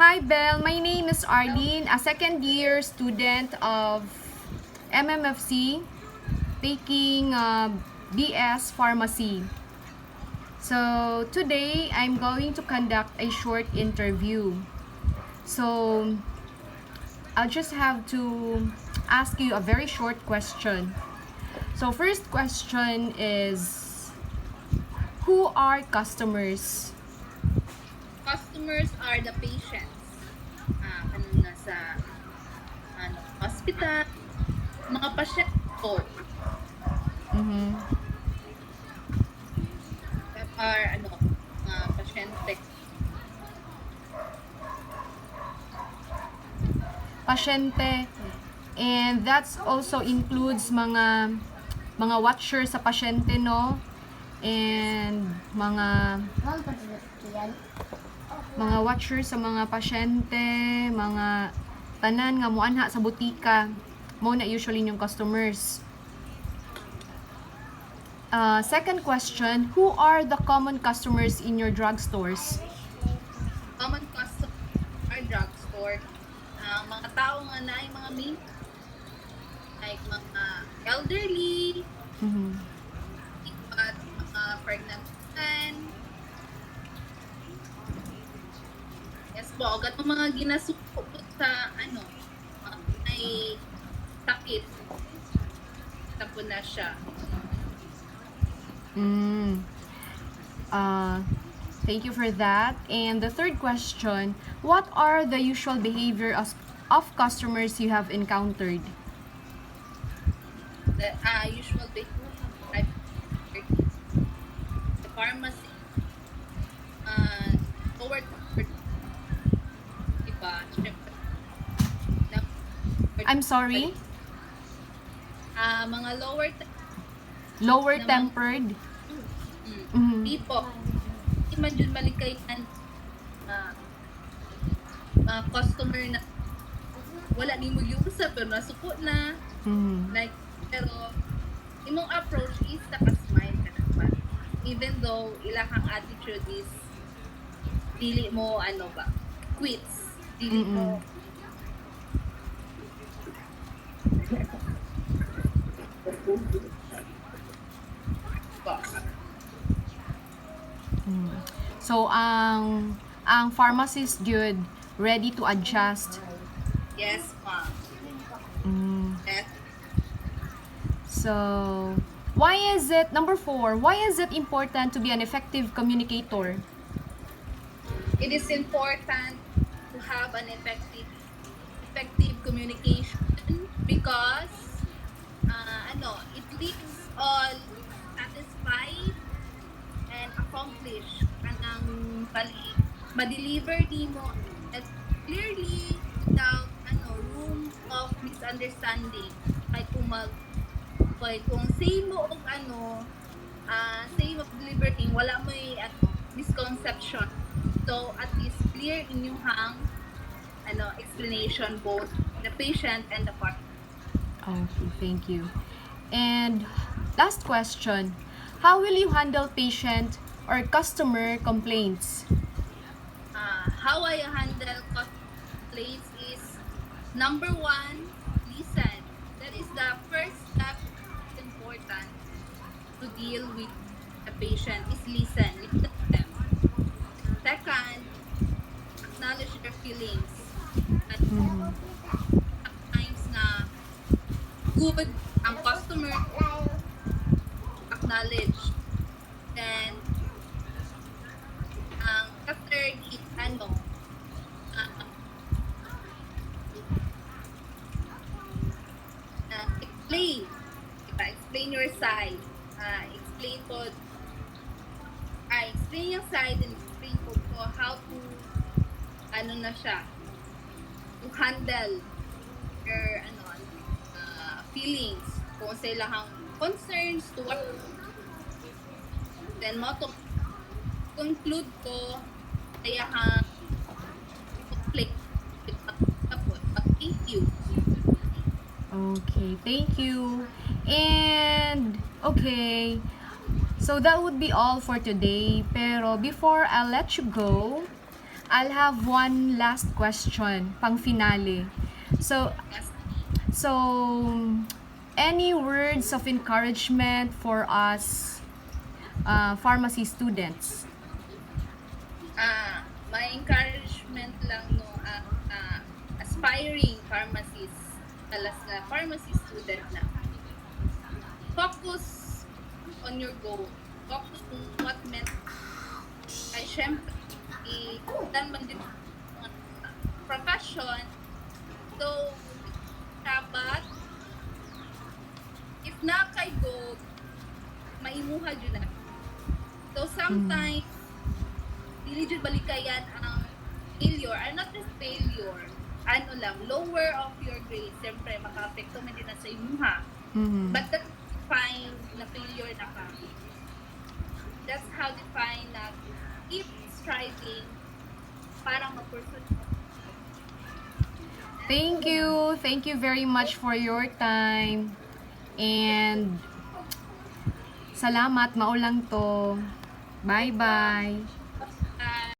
Hi Belle, my name is Arlene, a second year student of MMFC taking BS Pharmacy. So today I'm going to conduct a short interview. So I'll just have to ask you a very short question. So first question is, who are customers? Customers are the patients. Nasa hospital, mga pasyente po Mm-hmm. that are mga pasyente. Pasyente. And that's also includes mga watcher sa pasyente, no? And mga watcher sa mga pasyente, mga tanan nga muanha sa butika. Mo na usually yung customers. Second question, who are the common customers in your drugstores? Common customer are drugstore. Mga tao nga na mga main like mga elderly, Mm-hmm. at mga pregnant women. Yes po, agad mga ginasuko po sa mga may sakit. Tapo na siya. Thank you for that. And the third question, what are the usual behavior of customers you have encountered? The usual behavior the pharmacy lower iba syempre I'm sorry? mga lower Lower naman tempered? Mm-hmm. tipo di man yun malikayan customer na wala ni mo giusap pero nasuko na Mm-hmm. like pero imong approach is naka-smile ka naman even though ilang attitude is dili mo quits dili mo So, ang pharmacist jud ready to adjust. yes ma'am yes. So, why is it, number 4, why is it important to be an effective communicator? It is important to have an effective communication because it leaves all satisfied and accomplished kanang ma-deliver nimo at clearly without room of misunderstanding kung same mo og same of delivering wala may misconception, so at least clear inyong explanation both the patient and the partner. Okay, thank you. And last question, how will you handle patient or customer complaints? How I handle complaints is number one, listen. That is the first step. Important to deal with the patient is listen to them. Second, acknowledge their feelings. At times na good ang customer acknowledge. Then, ang third is explain. Diba? Explain your side. Explain yung side and explain po how to to handle your feelings kung sa ilang concerns to what then mo to conclude ko kaya conflict tapos thank you. Okay, thank you. And, okay, so that would be all for today. Pero before I let you go, I'll have one last question, pang finale. So, so any words of encouragement for us pharmacy students? My encouragement lang no, aspiring pharmacist, alas na pharmacy student na. Focus on your goal. Focus on what meant. Ay, syempre, dan man din profession. So, dapat, if na kay go, maimuha dyan na. So, sometimes, dili jud balikayan ang failure, or not just failure, ano lang, lower of your grade, siyempre, maka-apekto man din na sa imuha. But that's fine na failure na ka. That's how define na keep striving para ma-pursue. Thank you very much for your time. And salamat, maulang to. Bye-bye.